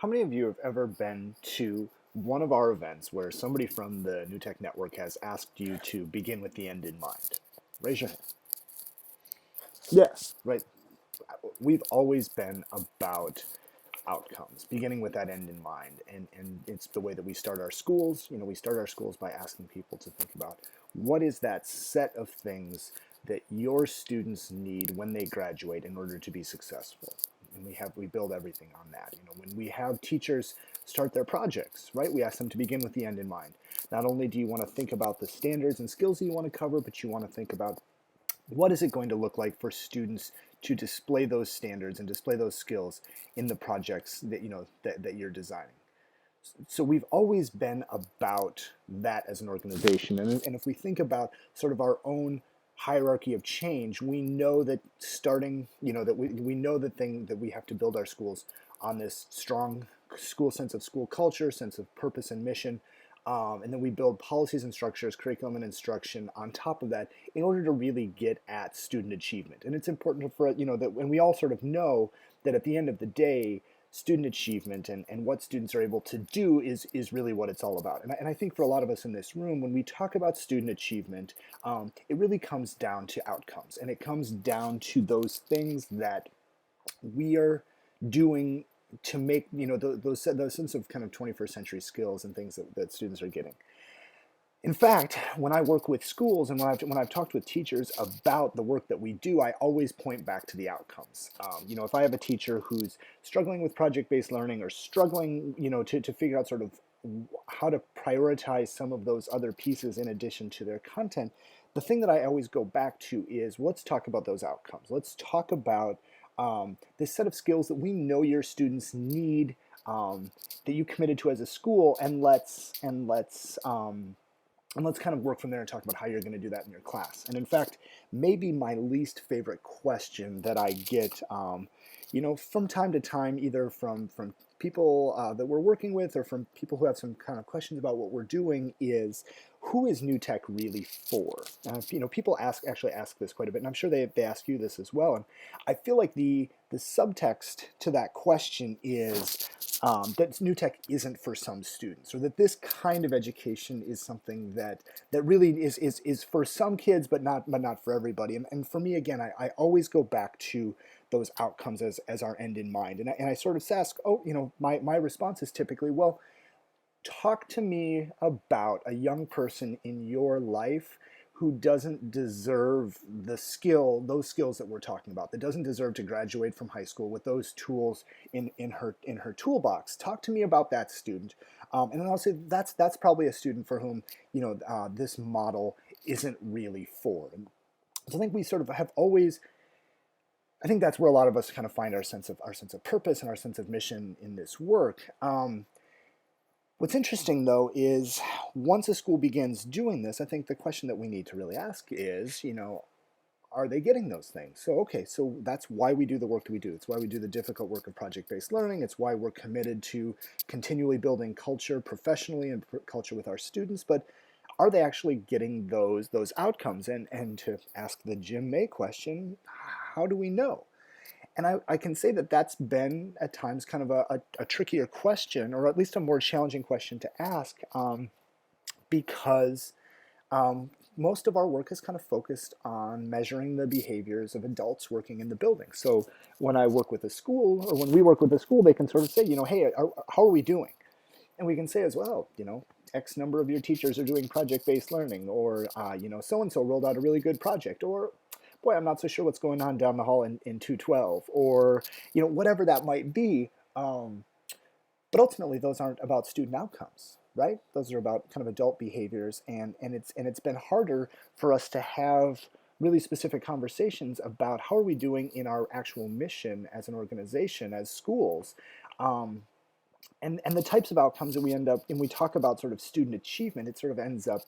How many of you have ever been to one of our events where somebody from the New Tech Network has asked you to begin with the end in mind? Raise your hand. Yes, right. We've always been about outcomes, beginning with that end in mind. And it's the way that we start our schools. We start our schools by asking people to think about what is that set of things that your students need when they graduate in order to be successful. And we build everything on that. When we have teachers start their projects, right? We ask them to begin with the end in mind. Not only do you want to think about the standards and skills that you want to cover, but you want to think about what is it going to look like for students to display those standards and display those skills in the projects that you're designing. So we've always been about that as an organization. And if we think about sort of our own hierarchy of change, we know that starting, that we know the thing that we have to build our schools on this strong school sense of school culture, sense of purpose and mission. And then we build policies and structures, curriculum and instruction on top of that in order to really get at student achievement. And it's important for, that when we all sort of know that at the end of the day, student achievement and what students are able to do is really what it's all about. And I think for a lot of us in this room, when we talk about student achievement, it really comes down to outcomes. And it comes down to those things that we are doing to make those sense of kind of 21st century skills and things that students are getting. In fact, when I work with schools and when I've talked with teachers about the work that we do, I always point back to the outcomes. If I have a teacher who's struggling with project-based learning or struggling, to figure out sort of how to prioritize some of those other pieces in addition to their content, the thing that I always go back to is let's talk about those outcomes. Let's talk about this set of skills that we know your students need, that you committed to as a school, and let's kind of work from there and talk about how you're going to do that in your class. And in fact, maybe my least favorite question that I get, from time to time, either from people that we're working with or from people who have some kind of questions about what we're doing is, who is New Tech really for? People actually ask this quite a bit, and I'm sure they ask you this as well. And I feel like the subtext to that question is that New Tech isn't for some students, or that this kind of education is something that really is for some kids, but not for everybody. And for me, again, I always go back to those outcomes as our end in mind. And I sort of ask, my response is typically, well, talk to me about a young person in your life who doesn't deserve those skills that we're talking about, that doesn't deserve to graduate from high school with those tools in her toolbox. Talk to me about that student, and then I'll say that's probably a student for whom this model isn't really for. And so I think we sort of have always. I think that's where a lot of us kind of find our sense of purpose and our sense of mission in this work. What's interesting, though, is once a school begins doing this, I think the question that we need to really ask is, are they getting those things? So that's why we do the work that we do. It's why we do the difficult work of project-based learning. It's why we're committed to continually building culture professionally and culture with our students. But are they actually getting those outcomes? And to ask the Jim May question, how do we know? And I can say that that's been at times kind of a trickier question, or at least a more challenging question to ask, because most of our work is kind of focused on measuring the behaviors of adults working in the building. So when I work with a school, or when we work with a school, they can sort of say, hey, how are we doing? And we can say as well, X number of your teachers are doing project-based learning, or, so-and-so rolled out a really good project, or boy, I'm not so sure what's going on down the hall in 212, or, whatever that might be. But ultimately, those aren't about student outcomes, right? Those are about kind of adult behaviors, and it's been harder for us to have really specific conversations about how are we doing in our actual mission as an organization, as schools. And the types of outcomes that we end up, when we talk about sort of student achievement, it sort of ends up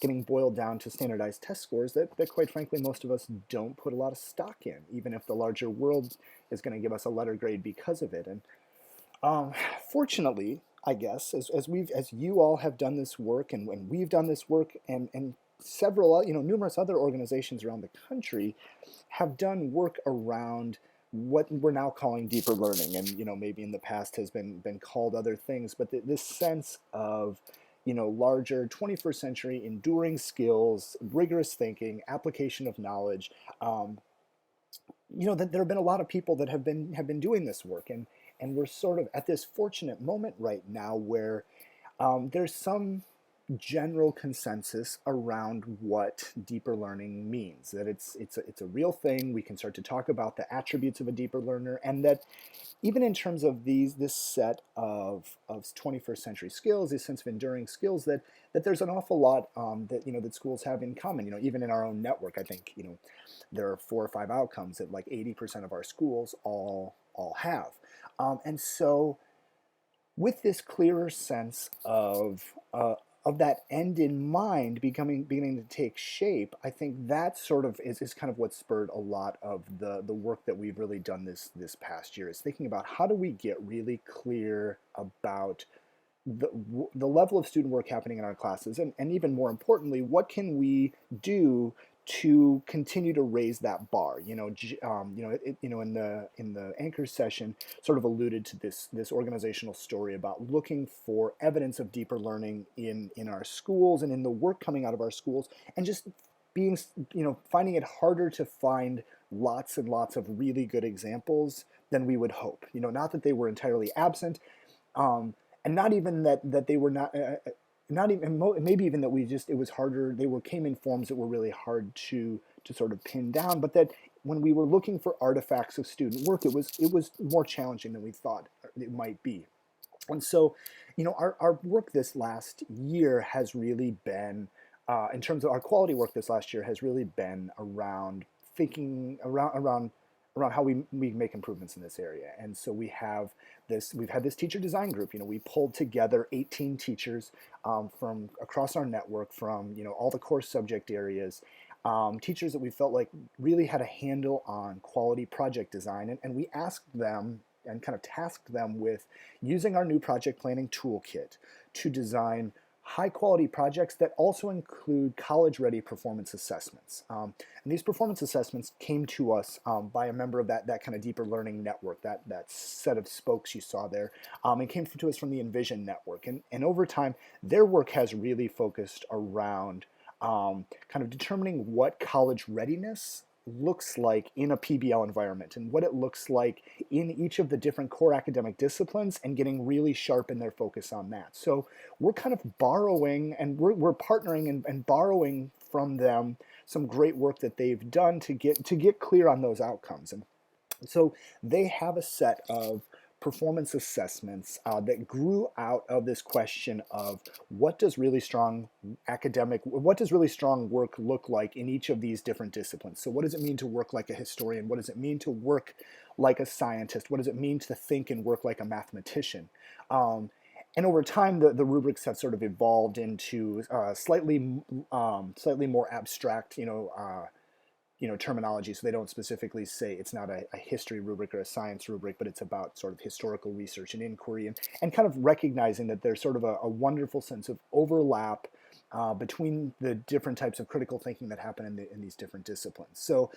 getting boiled down to standardized test scores that quite frankly, most of us don't put a lot of stock in, even if the larger world is going to give us a letter grade because of it. And fortunately, I guess, as you all have done this work, and when we've done this work, and several, numerous other organizations around the country have done work around what we're now calling deeper learning, and maybe in the past has been called other things, but this sense of larger 21st century enduring skills, rigorous thinking, application of knowledge. um, that there have been a lot of people that have been doing this work, and we're sort of at this fortunate moment right now where there's some general consensus around what deeper learning means, that it's a real thing. We can start to talk about the attributes of a deeper learner, and that even in terms of this set of 21st century skills, this sense of enduring skills, that there's an awful lot that schools have in common. Even in our own network, I think there are 4 or 5 outcomes that like 80% of our schools all have, and so with this clearer sense of that end in mind beginning to take shape, I think that sort of is kind of what spurred a lot of the work that we've really done this past year, is thinking about how do we get really clear about the, the level of student work happening in our classes, and even more importantly, what can we do to continue to raise that bar. In the anchor session, sort of alluded to this organizational story about looking for evidence of deeper learning in our schools and in the work coming out of our schools, and just being finding it harder to find lots and lots of really good examples than we would hope. Not that they were entirely absent, um, and not even that they were not even maybe even that it was harder. Came in forms that were really hard to sort of pin down, but that when we were looking for artifacts of student work, it was more challenging than we thought it might be. And so, our work this last year has really been, in terms of our quality work this last year, has really been around thinking around how we make improvements in this area. And so we've had this teacher design group. We pulled together 18 teachers from across our network, from all the core subject areas, teachers that we felt like really had a handle on quality project design, and we asked them and kind of tasked them with using our new project planning toolkit to design high quality projects that also include college ready performance assessments. And these performance assessments came to us by a member of that kind of deeper learning network, that set of spokes you saw there. It came to us from the Envision network. And over time, their work has really focused around kind of determining what college readiness looks like in a PBL environment, and what it looks like in each of the different core academic disciplines, and getting really sharp in their focus on that. So we're kind of borrowing, and we're partnering and borrowing from them some great work that they've done to get clear on those outcomes. And so they have a set of performance assessments that grew out of this question of what does really strong work look like in each of these different disciplines. So what does it mean to work like a historian? What does it mean to work like a scientist? What does it mean to think and work like a mathematician? And over time, the rubrics have sort of evolved into slightly more abstract, terminology. So they don't specifically say it's not a history rubric or a science rubric, but it's about sort of historical research and inquiry, and kind of recognizing that there's sort of a wonderful sense of overlap between the different types of critical thinking that happen in these different disciplines. So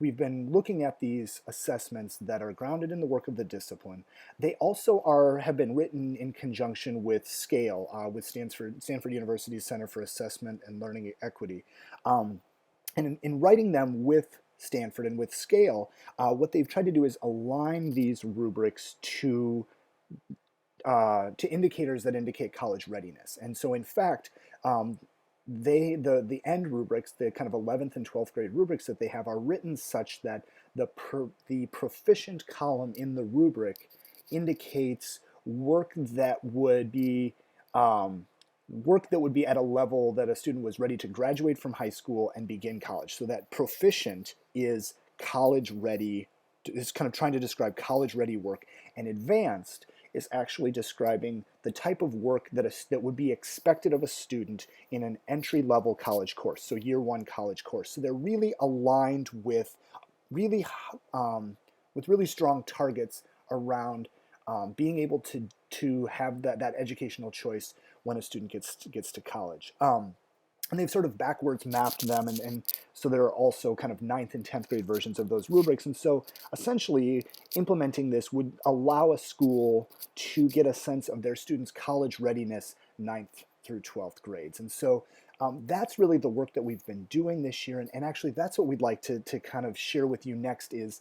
we've been looking at these assessments that are grounded in the work of the discipline. They also have been written in conjunction with SCALE, with Stanford University's Center for Assessment and Learning Equity. And in writing them with Stanford and with SCALE, what they've tried to do is align these rubrics to indicators that indicate college readiness. And so, in fact, the end rubrics, the kind of 11th and 12th grade rubrics that they have, are written such that the proficient column in the rubric indicates work that would be at a level that a student was ready to graduate from high school and begin college. So that proficient is college ready, is kind of trying to describe college ready work, and advanced is actually describing the type of work that would be expected of a student in an entry-level college course, so year one college course. So they're really aligned with really strong targets around being able to have that educational choice when a student gets to college. and they've sort of backwards mapped them, and so there are also kind of ninth and 10th grade versions of those rubrics. And so essentially implementing this would allow a school to get a sense of their students' college readiness ninth through 12th grades. And so that's really the work that we've been doing this year, and actually that's what we'd like to kind of share with you next is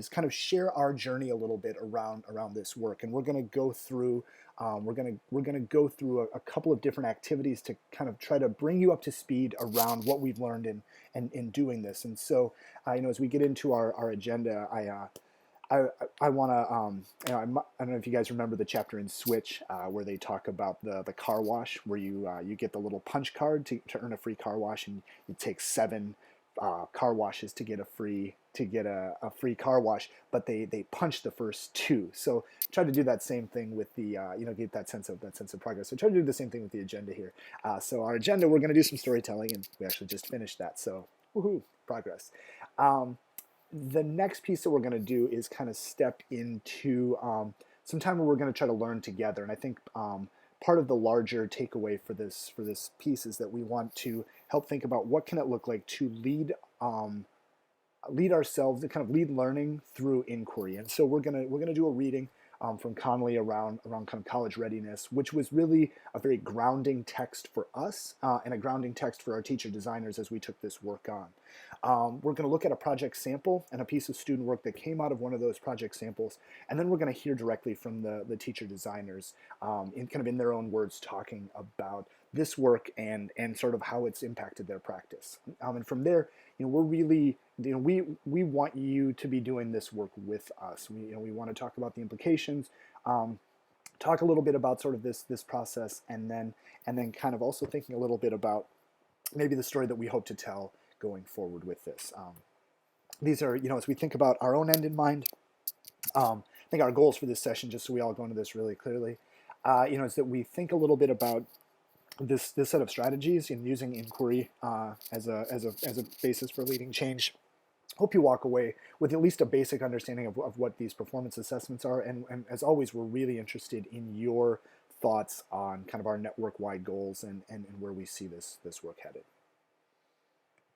kind of share our journey a little bit around this work. And we're going to go through we're going to go through a couple of different activities to kind of try to bring you up to speed around what we've learned in doing this. And so as we get into our agenda, I want to, I don't know if you guys remember the chapter in Switch where they talk about the car wash, where you get the little punch card to earn a free car wash, and it takes 7 car washes to get a free free car wash, but they punch the first 2. So try to do that same thing with the get that sense of progress. So try to do the same thing with the agenda here. So our agenda, we're going to do some storytelling, and we actually just finished that. So woohoo, progress. The next piece that we're going to do is kind of step into some time where we're going to try to learn together. And I think part of the larger takeaway for this piece is that we want to help think about what can it look like to lead ourselves, to kind of lead learning through inquiry. And so we're gonna do a reading from Connolly around kind of college readiness, which was really a very grounding text for us and a grounding text for our teacher designers as we took this work on. We're going to look at a project sample and a piece of student work that came out of one of those project samples, and then we're going to hear directly from the teacher designers in their own words, talking about this work and sort of how it's impacted their practice. And from there, we're really, we want you to be doing this work with us. We want to talk about the implications, talk a little bit about sort of this process, and then kind of also thinking a little bit about maybe the story that we hope to tell going forward with this. These are, as we think about our own end in mind, I think our goals for this session, just so we all go into this really clearly, is that we think a little bit about this set of strategies in using inquiry as a basis for leading change. Hope you walk away with at least a basic understanding of what these performance assessments are, and as always, we're really interested in your thoughts on kind of our network-wide goals and where we see this work headed.